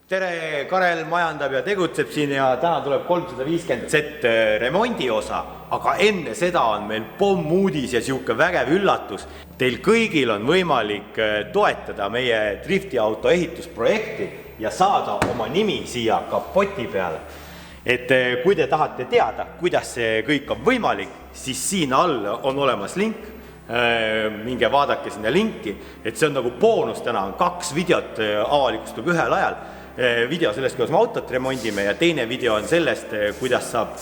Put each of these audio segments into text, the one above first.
Tere, Karel majandab ja tegutseb siin ja täna tuleb 350 Z remondi osa, aga enne seda on meil pommuudis ja siuke vägev üllatus. Teil kõigil on võimalik toetada meie driftiauto ehitusprojekti ja saada oma nimi siia kapoti peale. Et kui te tahate teada, kuidas see kõik on võimalik, siis siin all on olemas link. Minge vaadake sinna linki, et see on nagu boonus, täna on 2 videot avalikustub ühel ajal. Video sellest, kuidas me autot remondime ja teine video on sellest, kuidas saab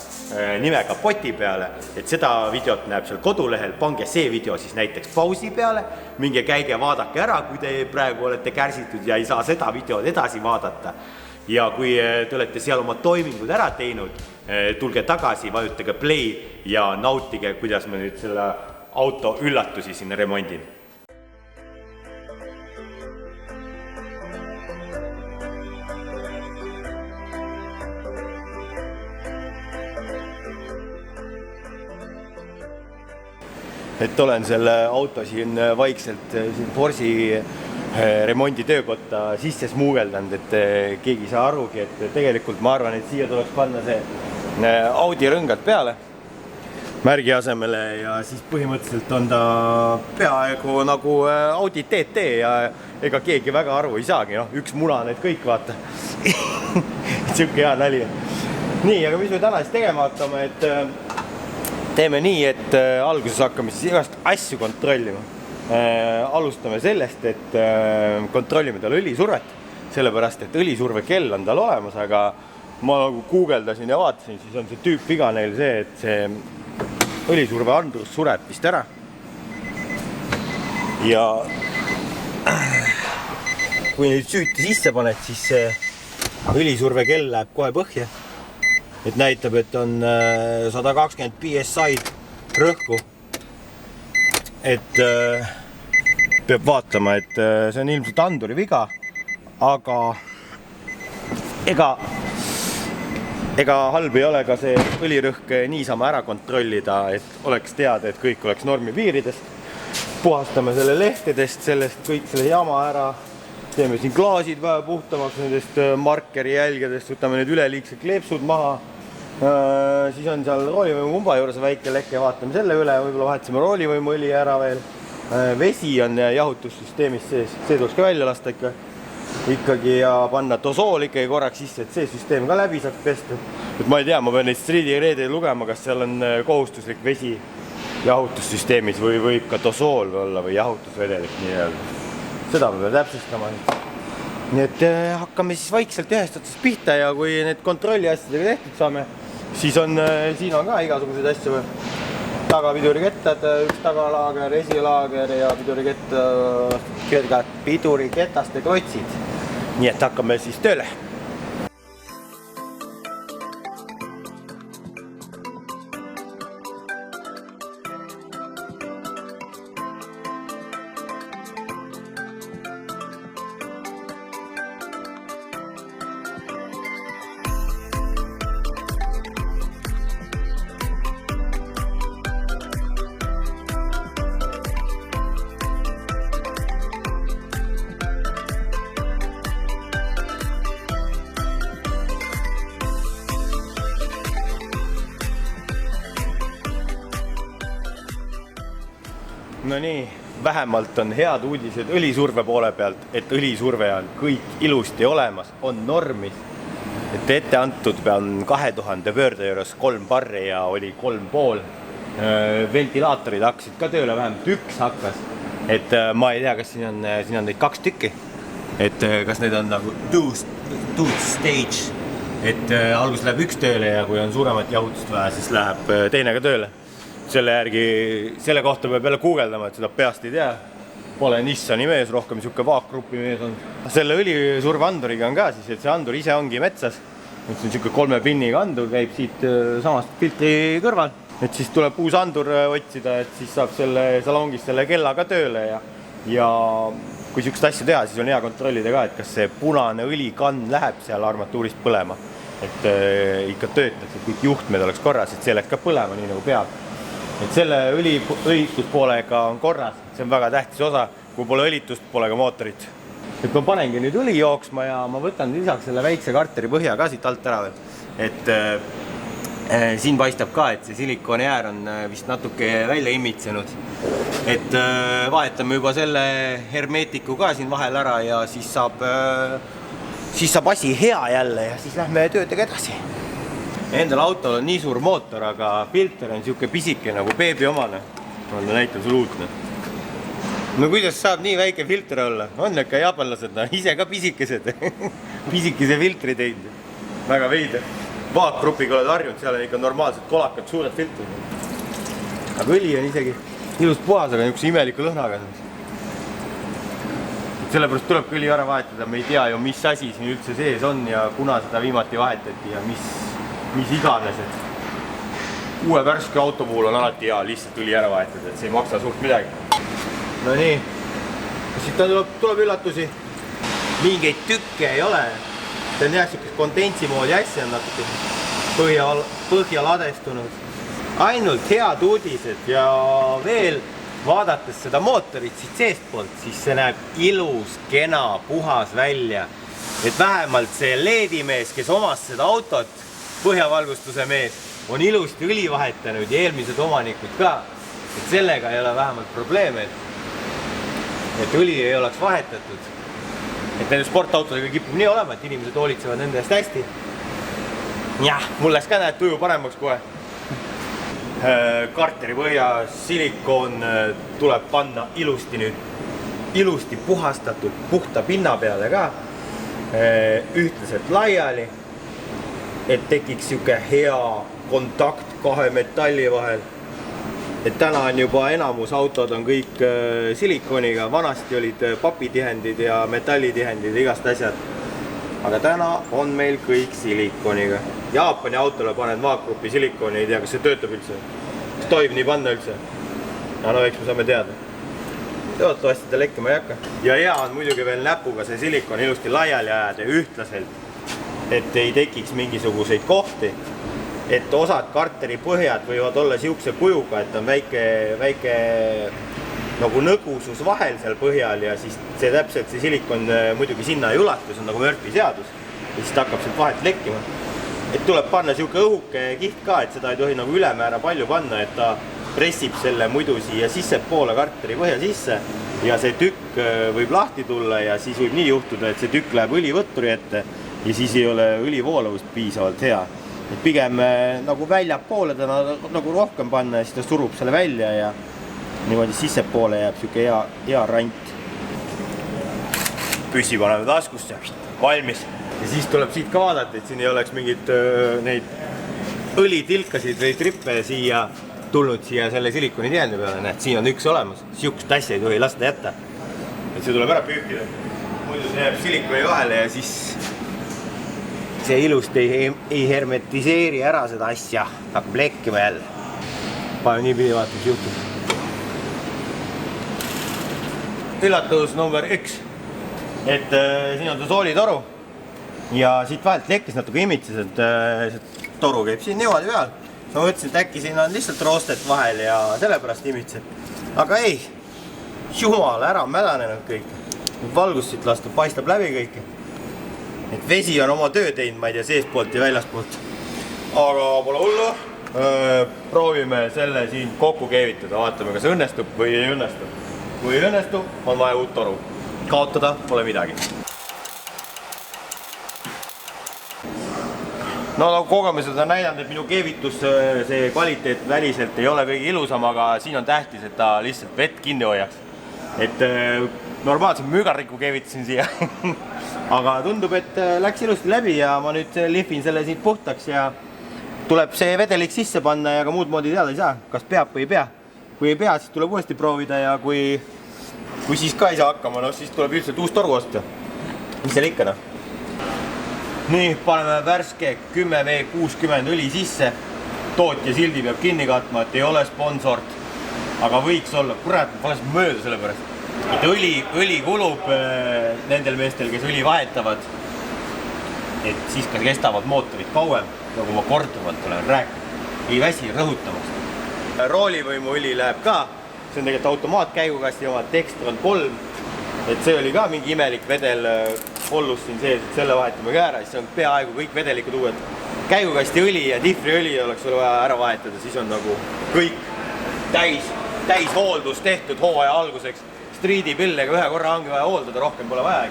nime kapoti peale, et seda videot näeb seal kodulehel, pange see video siis näiteks pausi peale, minge käige vaadake ära, kui te praegu olete kärsitud ja ei saa seda videot edasi vaadata. Ja kui te olete seal oma toimingud ära teinud, tulge tagasi, vajutage play ja nautige, kuidas me nüüd selle auto üllatusi sinna remondin. Et olen selle auto siin vaikselt siin Forsi remondi töökotta sisse smuugeldanud, et keegi saa arugi, et tegelikult ma arvan, et siia tuleks panna see Audi rõngad peale märgi asemele ja siis põhimõtteliselt on ta peaaegu nagu Audi TT ja ega keegi väga aru ei saagi, üks muna need kõik vaata. Siuke hea nali. Nii, aga mis me täna siis tegema hakkame, et teeme nii, et alguses hakkame siis igast asju kontrollima. Alustame sellest, et kontrollime tal õlisurvet, sellepärast, et õlisurve kell on tal olemas, aga ma nagu guugeldasin ja vaatasin, siis on see tüüpviga neil see, et see õlisurve andrus sureb vist ära. Ja kui nüüd süüti sisse paned, siis see õlisurve kell läheb kohe põhja. Et näitab, et on 120 PSI rõhku. Et peab vaatama, et see on ilmselt anduri viga, aga ega halb ei ole ka see õlirõhk niisama ära kontrollida, et oleks teada, et kõik oleks normi piirides. Puhastame selle lehtedest, sellest kõik selle jama ära. Teeme siin klaasid vähe puhtamaks nendest markeri jälgedest, võtame need üleliigsed kleepsud maha. Siis on seal roolivõimu umba juures väike leke, vaatame selle üle, võib-olla vahetasime roolivõimu õli ära veel. Vesi on jahutussüsteemis sees, see tuleks ka välja lasta ikkagi ja panna dosool ikkagi korraks sisse, et see süsteem ka läbi saaks pesta. Et ma ei tea, ma pean neid striidireedeid lugema, kas seal on kohustuslik vesi jahutussüsteemis või võib ka dosool olla või jahutusvedelik nii-öelda. Seda me peame täpsustama. Nii et hakkame siis vaikselt ühest otsast pihta ja kui need kontrolli asjadega tehtud saame, siis on, siin on ka igasuguseid asju. Tagapidurikettad, üks tagalaager, esilaager ja piduriketaste klotsid. Nii et hakkame siis tööle. No nii, vähemalt on head uudised õlisurve poole pealt, et õlisurve on kõik ilusti olemas, on normis. Et ette antud on 2000 pöörde juures 3 barri ja oli 3,5. Ventilaatorid hakkasid ka tööle, vähemalt üks hakkas. Et ma ei tea, kas siin on neid 2 tükki. Et kas need on nagu two stage. Et algus läheb üks tööle ja kui on suuremat jahutust vaja, siis läheb teine ka tööle. Selle kohta peab jälle guugeldama, et seda peast ei tea. Pole Nissani mees, rohkem siuke vaakgrupi mees on. Selle õlisurve anduriga on ka siis, et see andur ise ongi metsas. See on siuke 3 pinniga andur, käib siit samast filtri kõrval. Et siis tuleb uus andur otsida, et siis saab selle salongist selle kellaga tööle. Ja kui siukest asja teha, siis on hea kontrollida ka, et kas see punane õlikann läheb seal armatuurist põlema. Et ikka töötaks, et kõik juhtmed oleks korras, et see läheks ka põlema nii nagu peab. Et selle õlituspoolega on korras, see on väga tähtis osa, kui pole õlitust, pole ka mootorit. et ma panengi nüüd õli jooksma ja ma võtan lisaks selle väikse karteri põhja ka siit alt ära veel. Et siin paistab ka, et see silikooni äär on vist natuke välja imitsenud. Et vahetame juba selle hermeetiku ka siin vahel ära ja siis saab asi hea jälle ja siis lähme töödega edasi. Endal autol on nii suur mootor, aga filter on siuke pisike nagu beebi omane. Ma näitan sulle uutne. No kuidas saab nii väike filter olla? On ikka jaapanlased, ise ka pisikesed. Pisikese filtri teinud. Väga veider. Vaakgrupiga oled harjunud, seal on ikka normaalselt kolakad, suured filtrid. Aga õli on isegi ilus puhas, aga niisuguse imeliku lõhnaga. Sellepärast tuleb õli ära vahetada, me ei tea ju, mis asi siin üldse sees on ja kuna seda viimati vahetati ja mis iganes. Uue värske auto puhul on alati hea lihtsalt õli ära vahetada, et see ei maksa suurt midagi. No nii, siit tuleb üllatusi. Mingeid tükke ei ole. See on jah, siukest kondentsi moodi asja on natuke põhja ladestunud. Ainult head uudised ja veel vaadates seda mootorit siit seestpoolt, siis see näeb ilus, kena, puhas välja. Et vähemalt see LED-mees, kes omas seda autot, põhjavalgustuse mees, on ilusti õli vahetanud ja eelmised omanikud ka. Et sellega ei ole vähemalt probleeme, et õli ei oleks vahetatud. Et nende sportautodega kipub nii olema, et inimesed hoolitsevad nende eest hästi. Jah, mul läks ka näed tuju paremaks kohe. Karteri põhja silikoon tuleb panna ilusti puhastatud puhta pinna peale ka. Ühtlaselt laiali, et tekiks siuke hea kontakt kahe metalli vahel. Et täna on juba enamus autod on kõik silikooniga, vanasti olid papitihendid ja metallitihendid, igast asjad. Aga täna on meil kõik silikooniga. Jaapani autole paned vaakgrupi silikooni, ei tea, kas see töötab üldse. Kas tohib nii panna üldse? No eks me saame teada. Teotavasti ta lekkima ei hakka. Ja hea on muidugi veel näpuga see silikon ilusti laiali ajada ühtlaselt, et ei tekiks mingisuguseid kohti. Et osad karteri põhjad võivad olla siukse kujuga, et on väike nagu nõgusus vahel seal põhjal ja siis see täpselt see silikon muidugi sinna ei ulatu, see on nagu Murphy seadus ja siis ta hakkab sealt vahelt lekkima. Et tuleb panna siuke õhuke kiht ka, et seda ei tohi nagu ülemäära palju panna, et ta pressib selle muidu siia sissepoole karteri põhja sisse ja see tükk võib lahti tulla ja siis võib nii juhtuda, et see tükk läheb õlivõtturi ette ja siis ei ole õlivoolavust piisavalt hea. Et pigem nagu väljapoole ta nagu rohkem panna ja siis ta surub selle välja ja niimoodi sissepoole jääb siuke hea rant. Püssi paneme taskusse, valmis. Ja siis tuleb siit ka vaadata, et siin ei oleks mingit neid õlitilkasid või trippe siia tulnud siia selle silikoni tihendi peale. Näed, siin on üks olemas, siukest asja ei tohi lasta jätta. Et see tuleb ära püükida. Muidu see jääb silikoni vahele ja siis see ilusti ei hermetiseeri ära seda asja, hakkab lekkima jälle. Pane nii pidi vaata, mis juhtub. Üllatus number 1. Et siin on ta soolitoru ja siit vahelt lekkis natuke imitses, et see toru käib siin niimoodi peal. Ma mõtlesin, et äkki siin on lihtsalt roostet vahel ja sellepärast imitseb. Aga ei, jumala ära mädanenud kõik. Valgus siit lastud, paistab läbi kõike. Et vesi on oma töö teinud, ma ei tea, seespoolt ja väljaspoolt. Aga pole hullu. Proovime selle siin kokku keevitada, vaatame, kas õnnestub või ei õnnestu. Kui ei õnnestu, on vaja uut toru. Kaotada pole midagi. No nagu kogemused on näidanud, et minu keevitus, see kvaliteet väliselt ei ole kõige ilusam, aga siin on tähtis, et ta lihtsalt vett kinni hoiaks. Et normaalselt mügarriku keevitasin siia. Aga tundub, et läks ilusti läbi ja ma nüüd lihvin selle siit puhtaks ja tuleb see vedelik sisse panna ja ka muud moodi teada ei saa, kas peab või ei pea. Kui ei pea, siis tuleb uuesti proovida ja kui siis ka ei saa hakkama, no siis tuleb üldiselt uus toru osta. Mis seal ikka, noh? Nii, paneme värske 10V60 õli sisse. Tootja sildi peab kinni katma, et ei ole sponsort. Aga võiks olla, kurat, ma olen mööda selle pärast. Et õli kulub nendel meestel, kes õli vahetavad. Et siis ka kestavad mootorid kauem, nagu ma korduvalt olen rääkinud. Ei väsi rõhutamast. Roolivõimu õli läheb ka. See on tegelikult automaatkäigukasti oma Textron 3. et see oli ka mingi imelik vedel kollus siin sees, et selle vahetame ka ära, siis on peaaegu kõik vedelikud uued. Käigukasti õli ja difriõli oleks sul vaja ära vahetada, siis on nagu kõik täis hooldus tehtud hooaja alguseks. Striidipillega ühe korra ongi vaja hooldada, rohkem pole vaja.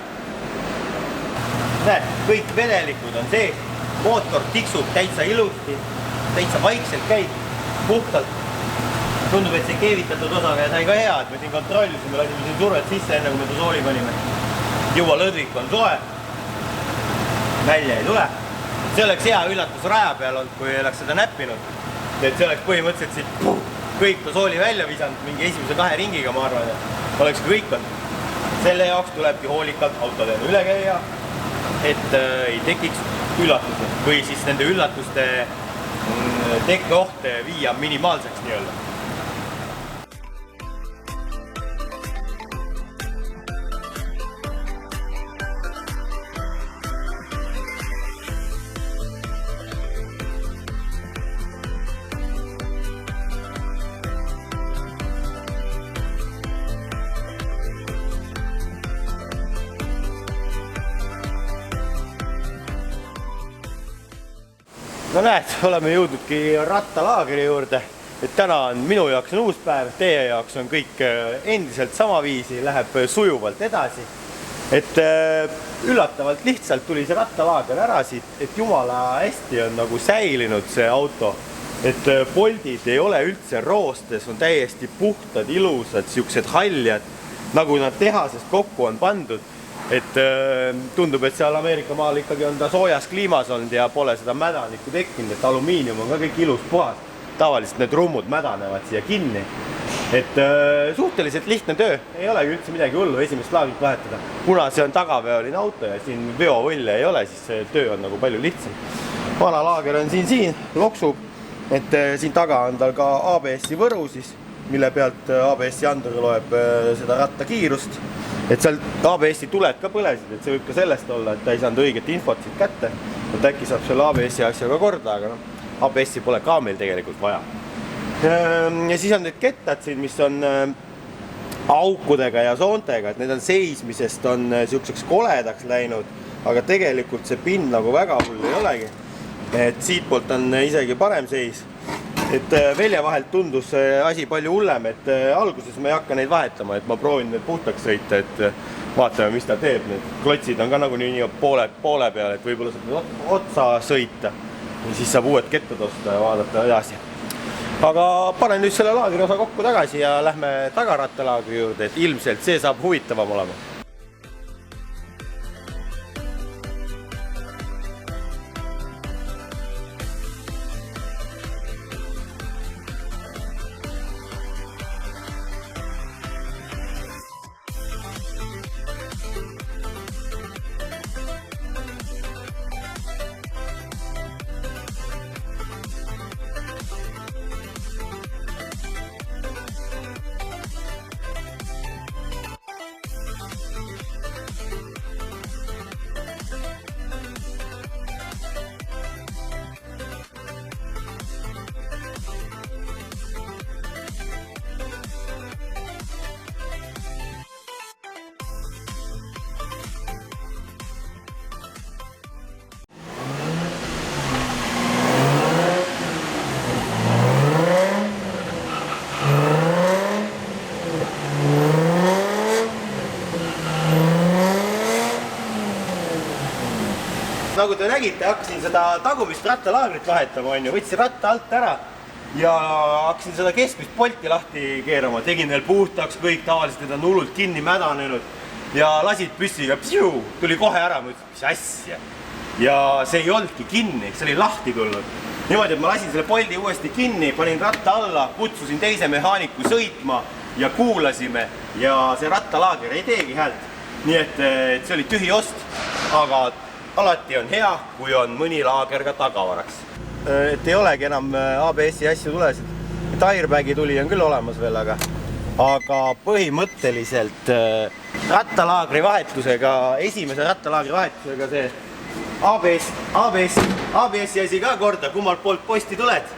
Näed, kõik vedelikud on sees, mootor tiksub täitsa ilusti, täitsa vaikselt käib, puhtalt. Tundub, et see keevitatud osaga sai ka hea, et me siin kontrollisime, lasime siin survet sisse enne, kui me dosooli panime. Juba lõdvik on soe, välja ei tule. See oleks hea üllatus raja peal olnud, kui oleks seda näppinud. Et see oleks põhimõtteliselt siit kõik dosooli välja visanud, mingi esimese 2 ringiga, ma arvan, et oleks kõik olnud. Selle jaoks tulebki hoolikalt autoteene üle käia, et ei tekiks üllatusi või siis nende üllatuste tekkeohte viia minimaalseks nii-öelda. No näed, oleme jõudnudki rattalaagri juurde, et täna on minu jaoks on uus päev, teie jaoks on kõik endiselt sama viisi, läheb sujuvalt edasi. Et üllatavalt lihtsalt tuli see rattalaager ära siit, et jumala hästi on nagu säilinud see auto. Et poldid ei ole üldse roostes, on täiesti puhtad, ilusad, siuksed haljad, nagu nad tehasest kokku on pandud. Et tundub, et seal Ameerika maal ikkagi on ta soojas kliimas olnud ja pole seda mädanikku tekkinud, et alumiinium on ka kõik ilus puhas. Tavaliselt need rummud mädanevad siia kinni. Et suhteliselt lihtne töö, ei olegi üldse midagi hullu esimest laagrit vahetada. Kuna see on tagaveoline auto ja siin veovõlle ei ole, siis see töö on nagu palju lihtsam. Vana laager on siin, loksub, et siin taga on tal ka ABS-i võru siis, mille pealt ABS-i andur loeb seda ratta kiirust. Et seal ABS-i tuled ka põlesid, et see võib ka sellest olla, et ta ei saanud õiget infot siit kätte. Et äkki saab selle ABS-i asjaga korda, aga ABS-i pole ka meil tegelikult vaja. Ja siis on need kettad siin, mis on aukudega ja soontega, et need on seismisest on siukseks koledaks läinud, aga tegelikult see pind nagu väga hull ei olegi. Et siit poolt on isegi parem seis. Et velja vahelt tundus asi palju hullem, et alguses ma ei hakka neid vahetama, et ma proovin need puhtaks sõita, et vaatame, mis ta teeb. Need klotsid on ka nagu nii poole peal, et võib-olla saab otsa sõita ja siis saab uued kettad osta ja vaadata edasi. Aga panen nüüd selle laagri osa kokku tagasi ja lähme tagarattalaagri juurde, et ilmselt see saab huvitavam olema. Nagu te nägite, hakkasin seda tagumist rattalaagrit vahetama, võtsin ratta alt ära ja hakkasin seda keskmist polti lahti keerama, tegin veel puhtaks kõik, tavaliselt need on hullult kinni mädanenud ja lasid püssiga, tuli kohe ära, ma ütlesin, mis asja. Ja see ei olnudki kinni, see oli lahti tulnud. Niimoodi, et ma lasin selle poldi uuesti kinni, panin ratta alla, kutsusin teise mehaaniku sõitma ja kuulasime ja see rattalaager ei teegi häält. Nii et see oli tühi ost, aga alati on hea, kui on mõni laager ka tagavaraks. Et ei olegi enam ABS-i asju tulesid. Et airbagi tuli on küll olemas veel, aga põhimõtteliselt rattalaagri vahetusega, esimese rattalaagri vahetusega see ABS-i asi ka korda, kummalt poolt posti tuled.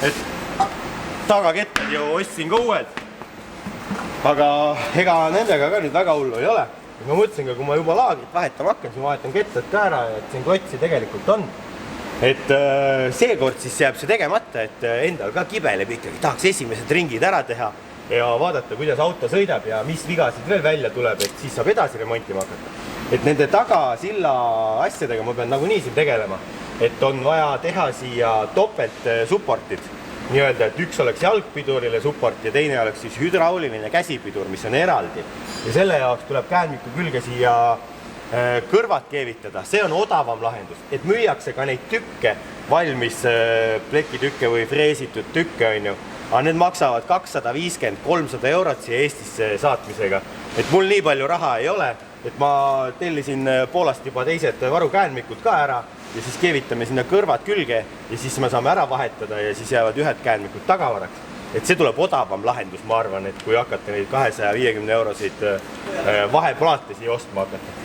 Et tagakettad ju ostsin ka uued. aga ega nendega ka nüüd väga hullu ei ole. Ma mõtlesin ka, kui ma juba laagrit vahetama hakkan, siis ma vahetan kettad ka ära, et siin klotsi tegelikult on. Et seekord siis jääb see tegemata, et endal ka kibeleb ikkagi. Tahaks esimesed ringid ära teha ja vaadata, kuidas auto sõidab ja mis vigasid veel välja tuleb, et siis saab edasi remontima hakata. Et nende tagasilla asjadega ma pean nagunii siin tegelema. Et on vaja teha siia topelt supportid. Nii-öelda, et üks oleks jalgpidurile support ja teine oleks siis hüdrauliline käsipidur, mis on eraldi. Ja selle jaoks tuleb käänmiku külge siia kõrvad keevitada. See on odavam lahendus, et müüakse ka neid tükke, valmis plekitükke või freesitud tükke, on ju. Aga need maksavad 250-300 eurot siia Eestisse saatmisega. Et mul nii palju raha ei ole, et ma tellisin Poolast juba teised varukäänmikud ka ära ja siis keevitame sinna kõrvad külge ja siis me saame ära vahetada ja siis jäävad ühed käänmikud tagavaraks. Et see tuleb odavam lahendus, ma arvan, et kui hakata neid 250 eurosid vaheplaate siia ostma hakata.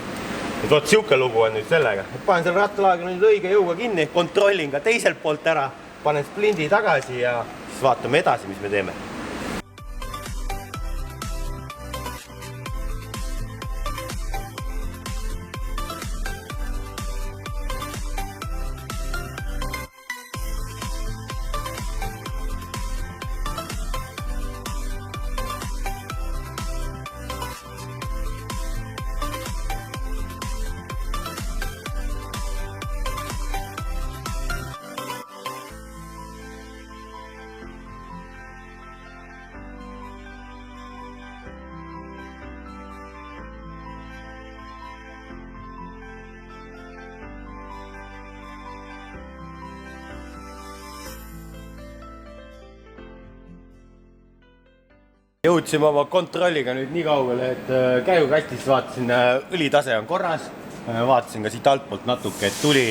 Et võt siuke lugu on nüüd sellega. Et panen selle rattalaaga nüüd õige jõuga kinni, kontrollin ka teiselt poolt ära, panen splindi tagasi ja siis vaatame edasi, mis me teeme. Jõudsime oma kontrolliga nüüd nii kaugele, et käigukastis vaatasin, õlitase on korras. Vaatasin ka siit altpoolt natuke, et tuli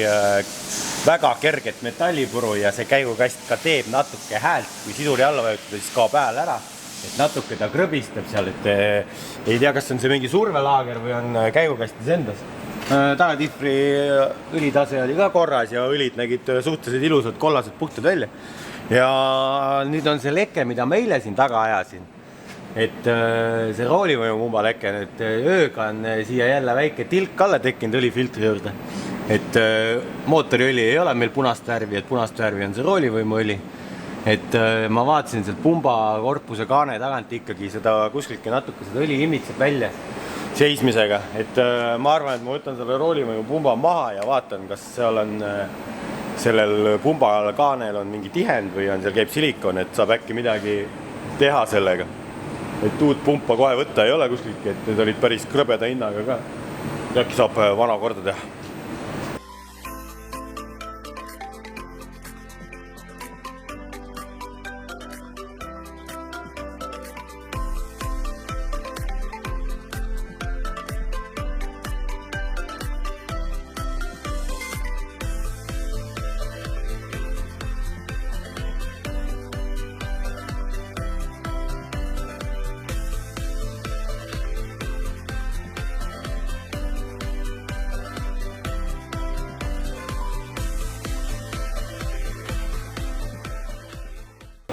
väga kerget metallipuru ja see käigukast ka teeb natuke häält. Kui siduri alla vajutada, siis kaob hääl ära. Et natuke ta krõbistab seal, et ei tea, kas on see mingi survelaager või on käigukastis endas. Tagatihvri õlitase oli ka korras ja õlid nägid suhteliselt ilusad, kollased, puhtad välja. Ja nüüd on see leke, mida ma eile siin taga ajasin. Et see roolivõimupumba leke, et ööga on siia jälle väike tilk alla tekkinud õlifiltri juurde. Et mootoriõli ei ole meil punast värvi, et punast värvi on see roolivõimuõli. Et ma vaatasin sealt pumba korpuse kaane tagant ikkagi seda kuskilke natuke seda õli imitseb välja seismisega. Et ma arvan, et ma võtan selle roolivõimupumba maha ja vaatan, kas seal on sellel pumba kaanel on mingi tihend või on seal käib silikon, et saab äkki midagi teha sellega. Et uut pumpa kohe võtta ei ole kuskilki, et need olid päris krõbeda hinnaga ka. Äkki saab vana korda teha.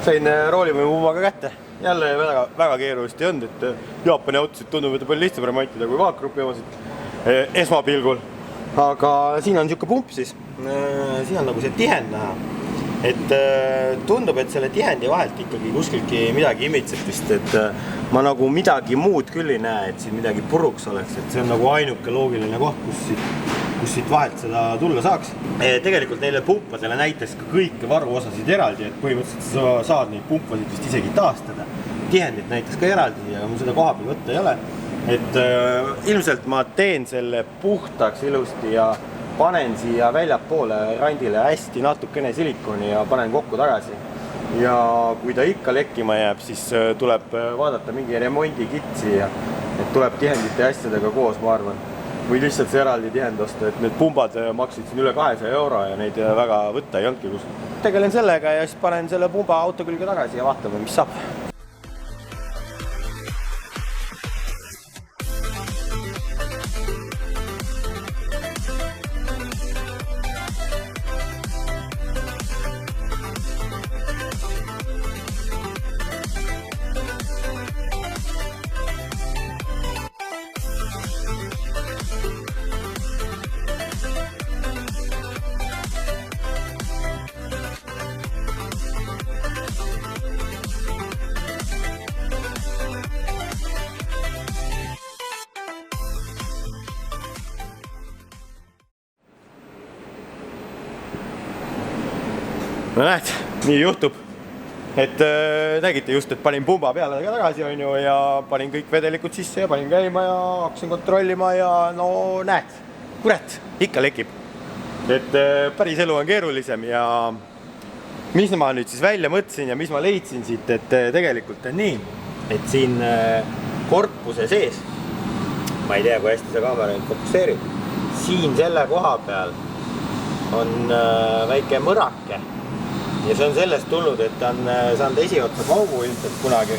Sain roolivõimupumba ka kätte. Jälle väga keeruliselt ei olnud, et Jaapani autosid tundub, et palju lihtsam remontida kui vaakgrupi omasid esmapilgul. Aga siin on niisugune pump siis. Siin on nagu see tihend näha. Et tundub, et selle tihendi vahelt ikkagi kuskilki midagi imitseb vist, et ma nagu midagi muud küll ei näe, et siin midagi puruks oleks, et see on nagu ainuke loogiline koht, kus siit vahelt seda tulla saaks. Tegelikult neile pumpadele näitas ka kõiki varuosasid eraldi, et põhimõtteliselt sa saad neid pumpasid vist isegi taastada. Tihendit näitas ka eraldi ja mul seda koha peal võtta ei ole. Et ilmselt ma teen selle puhtaks ilusti ja panen siia väljapoole randile hästi natukene silikoni ja panen kokku tagasi. Ja kui ta ikka lekkima jääb, siis tuleb vaadata mingi remondikitsi ja et tuleb tihendite asjadega koos, ma arvan. Või lihtsalt see eraldi tihend osta, et need pumbad maksid siin üle 200 euro ja neid väga võtta ei olnudki kus. Tegelen sellega ja siis panen selle pumba auto külge tagasi ja vaatame, mis saab. no näed, nii juhtub. Et nägite just, et panin pumba peale tagasi on ju ja panin kõik vedelikud sisse ja panin käima ja hakkasin kontrollima ja no näed, kurat, ikka lekib. Et päris elu on keerulisem ja mis ma nüüd siis välja mõtlesin ja mis ma leidsin siit, et tegelikult on nii, et siin korpuse sees, ma ei tea, kui hästi see kaamera nüüd fokusseerib, siin selle koha peal on väike mõrake. Ja see on sellest tulnud, et ta on saanud esiotsa paugu ilmselt kunagi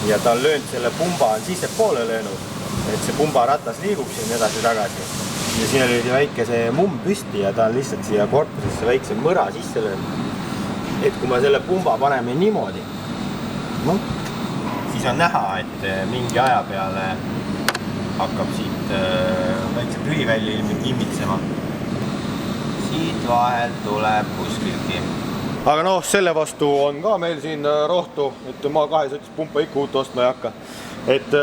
ja ta on löönud selle pumba on sisse poole löönud, et see pumba ratas liigub siin edasi-tagasi. Ja siin oli väike see mumm püsti ja ta on lihtsalt siia korpusesse väikse mõra sisse löönud. Et kui me selle pumba paneme niimoodi, siis on näha, et mingi aja peale hakkab siit väikse tühi välja immitsema. Siit vahelt tuleb kuskilgi. Aga noh, selle vastu on ka meil siin rohtu, et ma 2 sotis pumpa ikka uut ostma ei hakka. Et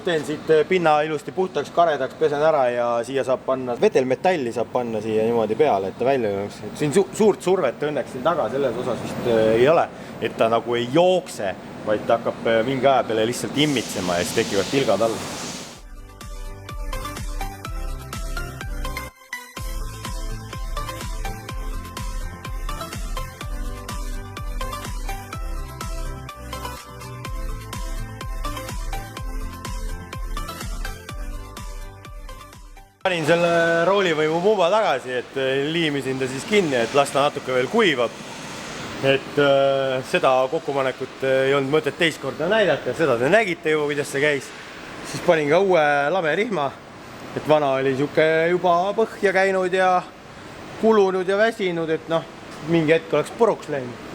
teen siit pinna ilusti puhtaks, karedaks, pesen ära ja siia saab panna, vedelmetalli saab panna siia niimoodi peale, et ta välja jooks. Siin suurt survet õnneks siin taga selles osas vist ei ole, et ta nagu ei jookse, vaid ta hakkab mingi aja peale lihtsalt immitsema ja siis tekivad tilgad all. Panin selle roolivõimu pumba tagasi, et liimisin ta siis kinni, et lasta natuke veel kuivab. Et seda kokkupanekut ei olnud mõtet teist korda näidata, seda te nägite juba, kuidas see käis. Siis panin ka uue lamerihma, et vana oli juba põhja käinud ja kulunud ja väsinud, et noh, mingi hetk oleks puruks läinud.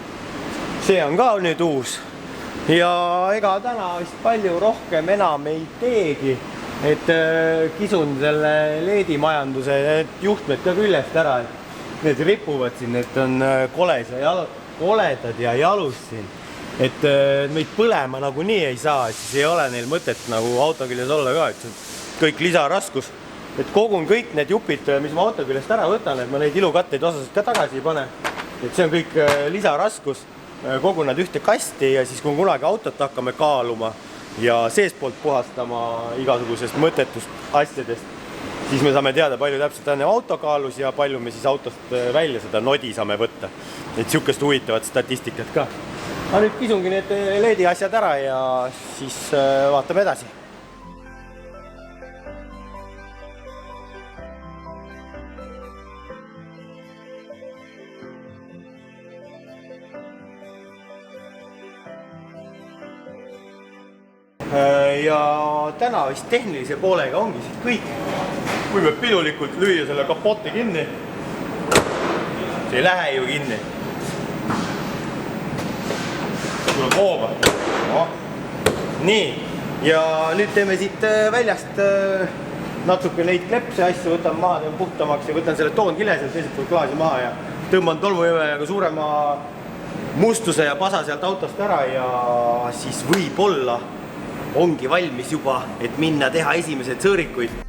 See on ka nüüd uus. Ja ega täna vist palju rohkem enam ei teegi. Et kisun selle LED-majanduse juhtmed ka küljest ära, et need ripuvad siin, et on koledad ja jalus siin. Et meid põlema nagu nii ei saa, et siis ei ole neil mõtet nagu auto küljes olla ka, et kõik lisaraskus. Et kogun kõik need jupid, mis ma auto küljest ära võtan, et ma neid ilukatteid osasid ka tagasi ei pane. Et see on kõik lisaraskus, kogun nad ühte kasti ja siis kui kunagi autot hakkame kaaluma, ja seespoolt puhastama igasugusest mõttetust asjadest, siis me saame teada, palju täpselt on autokaalus ja palju me siis autost välja seda nodi saame võtta. Et siukest huvitavat statistikat ka. Ma nüüd kisungi need LED-i asjad ära ja siis vaatame edasi. Ja täna vist tehnilise poolega ongi siit kõik. Kui me pidulikult lüüa selle kapoti kinni, see ei lähe ju kinni. Tuleb hooba. No. Nii, ja nüüd teeme siit väljast natuke neid klepse asju, võtan maha, teen puhtamaks ja võtan selle toonkile sealt teiselt poolt klaasi maha ja tõmban tolmuimejaga suurema mustuse ja pasa sealt autost ära ja siis võib-olla ongi valmis juba, et minna teha esimesed sõõrikuid.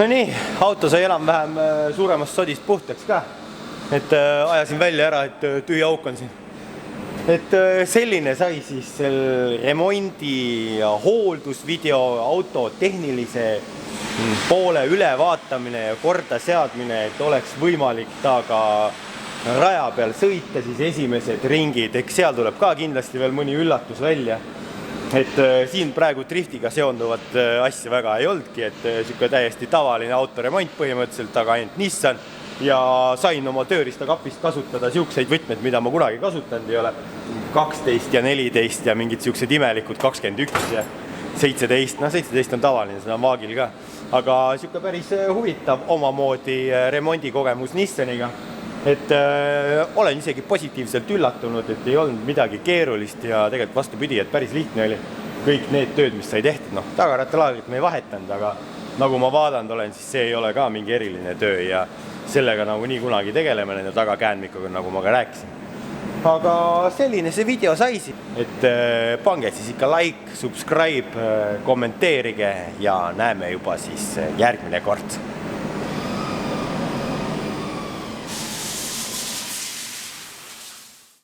No nii, auto sai enam-vähem suuremast sodist puhtaks ka. Et ajasin välja ära, et tühi auk on siin. Et selline sai siis remondi ja hooldusvideo auto tehnilise poole ülevaatamine ja korda seadmine, et oleks võimalik taga raja peal sõita siis esimesed ringid. Eks seal tuleb ka kindlasti veel mõni üllatus välja. Et siin praegu driftiga seonduvat asja väga ei oldki, et siuke täiesti tavaline autoremont põhimõtteliselt, aga ainult Nissan ja sain oma tööriista kapist kasutada siukseid võtmed, mida ma kunagi kasutanud ei ole. 12 ja 14 ja mingid siuksed imelikud 21 ja 17, 17 on tavaline, seda on Vaagil ka. Aga siuke päris huvitav omamoodi remondikogemus Nissaniga. Et olen isegi positiivselt üllatunud, et ei olnud midagi keerulist ja tegelikult vastupidi, et päris lihtne oli kõik need tööd, mis sai tehtud. Tagarattalaagrit me ei vahetanud, aga nagu ma vaadanud olen, siis see ei ole ka mingi eriline töö ja sellega nagu nii kunagi tegeleme nende tagakäänmikuga, nagu ma ka rääkisin. Aga selline see video saisi, et pange siis ikka like, subscribe, kommenteerige ja näeme juba siis järgmine kord.